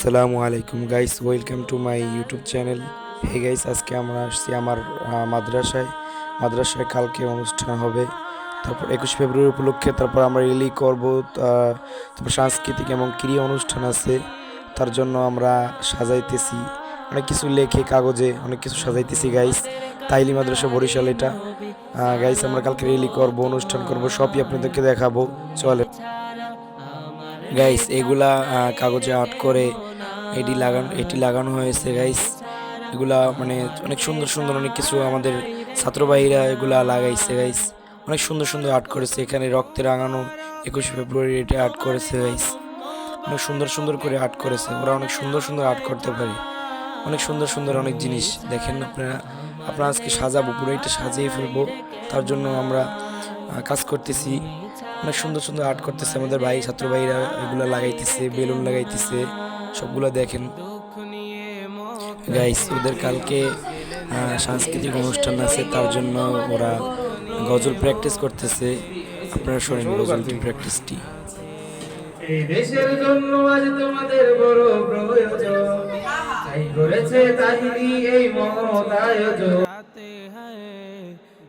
আসসালামু আলাইকুম guys, welcome to my YouTube channel. Hey guys, আজকে আমরা আসছি আমার মাদ্রাসায় কালকে অনুষ্ঠান হবে। তারপর 21 ফেব্রুয়ারি উপলক্ষে তারপর আমরা রিলি করব। তারপর সাংস্কৃতিক এবং ক্রীড়া অনুষ্ঠান আছে, তার জন্য আমরা সাজাইতেছি অনেক কিছু, লেখে কাগজে অনেক কিছু সাজাইতেছি গাইস। তাইলি মাদ্রাসা বরিশাল এটা। গাইস, আমরা কালকে রিলি করব, অনুষ্ঠান করব, সবই আপনাদেরকে দেখাবো। চলে গাইস, এগুলা কাগজে আর্ট করে এটি লাগানো হয়েছে গাইস। এগুলা মানে অনেক সুন্দর সুন্দর অনেক কিছু আমাদের ছাত্রবাহীরা এগুলা লাগাইছে গাইস। অনেক সুন্দর সুন্দর আর্ট করেছে, এখানে রক্তে রাঙানো 21 ফেব্রুয়ারি এটা আর্ট করেছে গাইস। অনেক সুন্দর সুন্দর করে আর্ট করেছে, ওরা অনেক সুন্দর সুন্দর আর্ট করতে পারে। অনেক সুন্দর সুন্দর অনেক জিনিস দেখেন আপনারা। আপনারা আজকে সাজাবো, পুরো এটা সাজিয়ে ফেলবো, তার জন্য আমরা কাজ করতেছি। অনেক সুন্দর সুন্দর আর্ট করতেছে আমাদের ছাত্র ভাইরা, এগুলো লাগাইতেছে, বেলুন লাগাইতেছে, সবগুলো দেখেন গাইস। ওদের কালকে সাংস্কৃতিক অনুষ্ঠান আছে, তার জন্য ওরা গজল প্র্যাকটিস করতেছে। আপনারা শোনেন গজলটি, প্র্যাকটিসটি। এই দেশের জন্য আজ তোমাদের বড় প্রয়োজন, তাই করেছে তাহিরি এই মহৎ আয়োজন।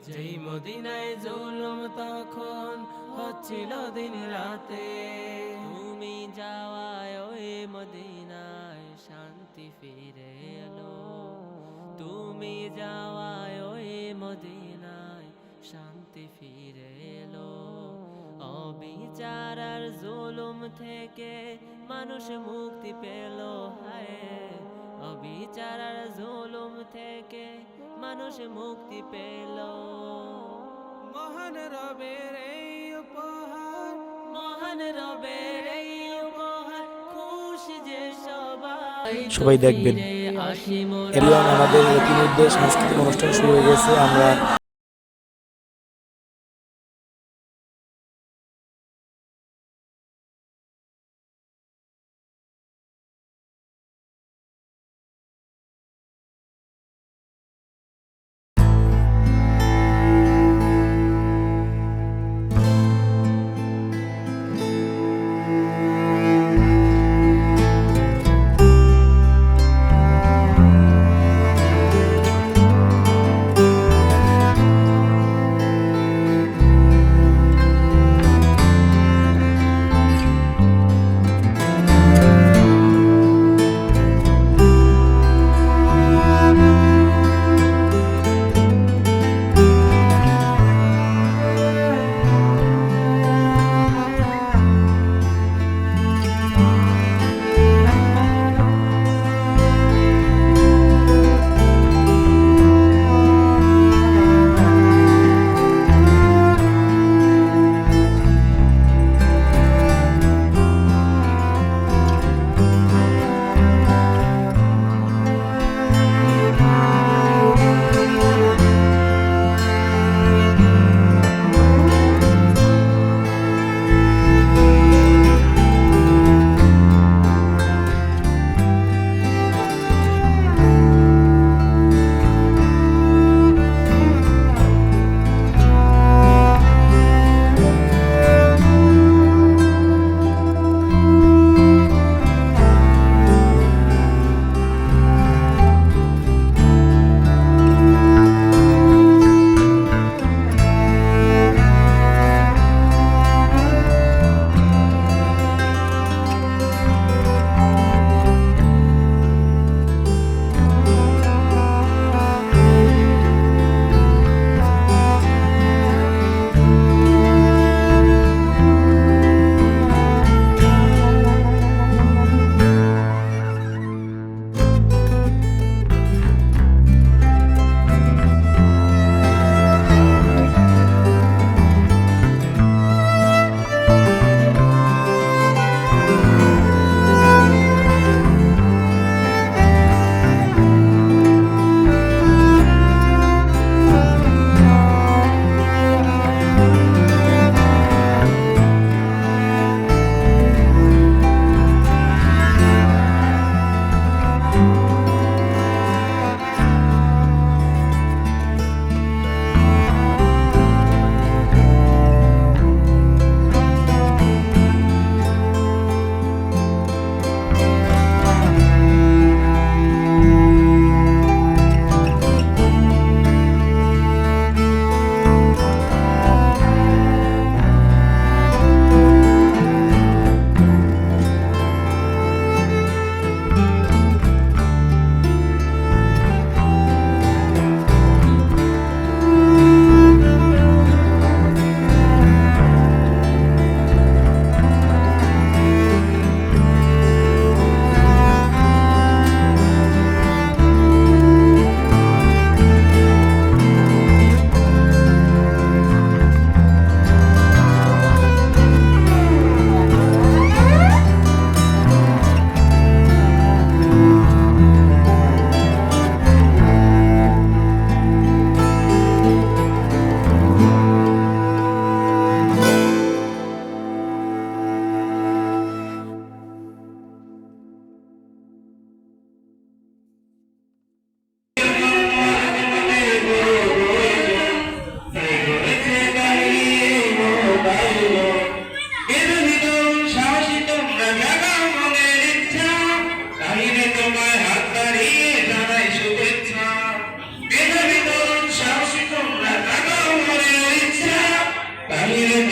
যেই মদিনায় জুলুম তখন হচ্ছিল দিন রাতে, তুমি যাওয়ায় ওই মদিনায় শান্তি ফিরে এলো। তুমি যাওয়ায় ওই মদিনায় শান্তি ফিরে এলো। অবিচার আর জুলুম থেকে মানুষ মুক্তি পেল। হায়, অবিচার আর জুলুম থেকে মানুষ মুক্তি পেল। মহান রবের এই উপহার, মহান রবের এই উপহার, খুশি যে সবাই দেখবেন। এরিয়ান আমাদের ইতিমধ্যে সাংস্কৃতিক অনুষ্ঠান শুরু হয়ে গেছে। আমরা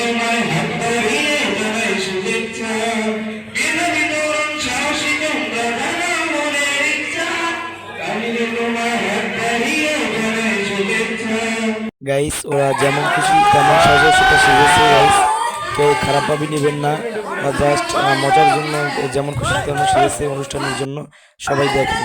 তোমায় হাত বাড়িয়ে জানাই শুভেচ্ছা বিনবী তরুণ সাহসী তোমরা জানাও মনের ইচ্ছা আমি তোমায় হাত বাড়িয়ে জানাই শুভেচ্ছা। গাইস ওরা যেমন খুশি তেমন সাজে সেটা সেজেছে গাইস, কেউ খারাপভাবে নেবেন না, জাস্ট মজার জন্য যেমন খুশি তেমন সেজেছে অনুষ্ঠানের জন্য, সবাই দেখেন।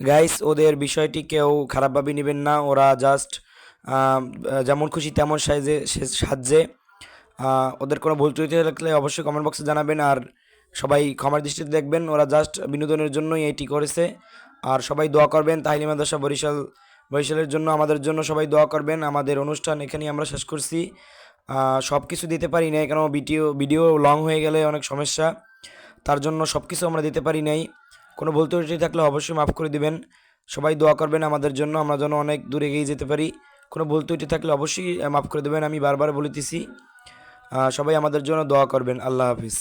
গাইস ওদের বিষয়টি কেউ খারাপভাবে নেবেন না, ওরা জাস্ট যেমন খুশি তেমন সাজে। ওদের কোনো ভুল ত্রুটি থাকলে অবশ্যই কমেন্ট বক্সে জানাবেন, আর সবাই ক্ষমার দৃষ্টিতে দেখবেন, ওরা জাস্ট বিনোদনের জন্যই এইটি করেছে। আর সবাই দোয়া করবেন তাহিলী মাদ্রাসা বরিশালের জন্য, আমাদের জন্য সবাই দোয়া করবেন। আমাদের অনুষ্ঠান এখানেই আমরা শেষ করছি, সব কিছু দিতে পারি নাই কারণ ভিডিও লং হয়ে গেলে অনেক সমস্যা, তার জন্য সব কিছু আমরা দিতে পারি নাই। কোনো ভুল ত্রুটি থাকলে অবশ্যই মাফ করে দিবেন। সবাই দোয়া করবেন আমাদের জন্য, আমরা যেন অনেক দূরে এগিয়ে যেতে পারি। কোনো ভুল ত্রুটি থাকলে অবশ্যই মাফ করে দেবেন, আমি বারবার বলিতেছি। সবাই আমাদের জন্য দোয়া করবেন। আল্লাহ হাফিজ।